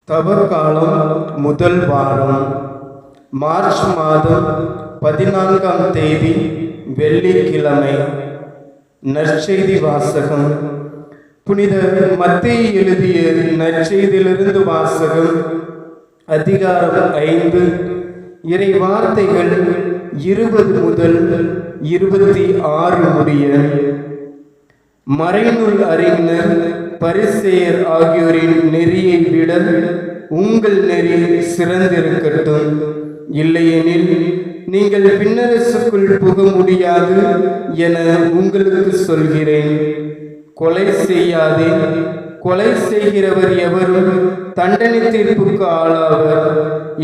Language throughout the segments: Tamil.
தவக்காலம் முதல் வாரம் மார்ச் மாதம் 14ஆம் தேதி வெள்ளிக்கிழமை. நற்செய்தி வாசகம். புனித மத்தேயு எழுதிய நற்செய்தியிலிருந்து வாசகம். அதிகாரம் 5, இறை வார்த்தைகள் 20 முதல் 26 முடிய. மறைநூல் அறிஞர் பரிசேயர் ஆகியோரின் நெறியை விட உங்கள் நெறி சிறந்திருக்கட்டும். இல்லையெனில் நீங்கள் விண்ணரசுக்குள் புக முடியாது என உங்களுக்கு சொல்கிறேன். கொலை செய்யாதே. கொலை செய்கிறவர் எவரும் தண்டனை தீர்ப்புக்கு ஆளாவர்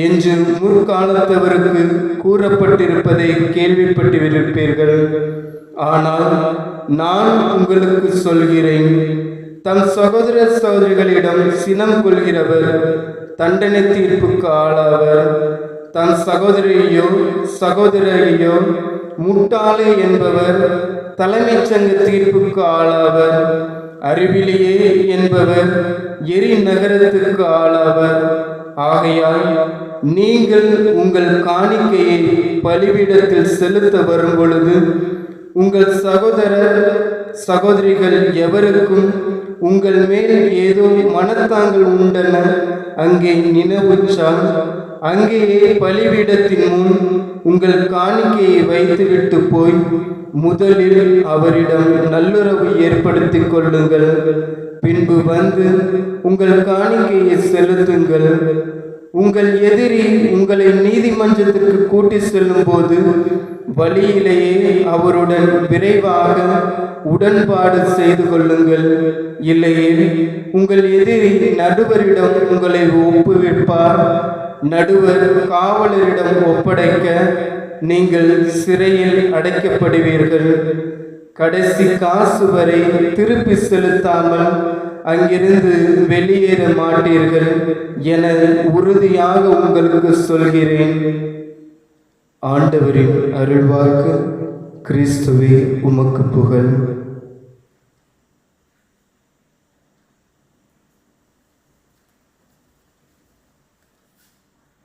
என்று முற்காலத்தவருக்கு கூறப்பட்டிருப்பதை கேள்விப்பட்டிருப்பீர்கள். ஆனால் நான் உங்களுக்கு சொல்கிறேன், தம் சகோதர சகோதரிகளிடம் சினம் கொள்கிறவர் தண்டனை தீர்ப்புக்கு ஆளாவர். தம் சகோதரியோ சகோதரியோ முட்டாளே என்பவர் தலைமைச் சங்க தீர்ப்புக்கு ஆளாவர். அறிவிலியே என்பவர் எரி நகரத்துக்கு ஆளாவர். ஆகையால் நீங்கள் உங்கள் காணிக்கையை பலிபீடத்தில் செலுத்த வரும் பொழுது உங்கள் சகோதர சகோதரிகள் எவருக்கும் உங்கள் மேல் ஏதோ மனத்தாங்கள் உண்டென அங்கே நினைவுற்றால் அங்கேயே பலிபீடத்தின் முன் உங்கள் காணிக்கையை வைத்துவிட்டு போய் முதலில் அவரிடம் நல்லுறவு ஏற்படுத்திக் கொள்ளுங்கள். பின்பு வந்து உங்கள் காணிக்கையை செலுத்துங்கள். உங்கள் எதிரி உங்களை நீதிமன்றத்திற்கு கூட்டி செல்லும் போது வழியிலேயே அவருடன் விரைவாக உடன்பாடு செய்து கொள்ளுங்கள். இல்லையே உங்கள் எதிரி நடுவரிடம் உங்களை ஒப்புவிப்பார். நடுவர் காவலரிடம் ஒப்படைக்க நீங்கள் சிறையில் அடைக்கப்படுவீர்கள். கடைசி காசு வரை திருப்பி செலுத்தாமல் அங்கிருந்து வெளியேற மாட்டீர்கள் என உறுதியாக உங்களுக்கு சொல்கிறேன். ஆண்டவரின் அருள்வாக்கு. கிறிஸ்துவே உமக்கு புகழ்.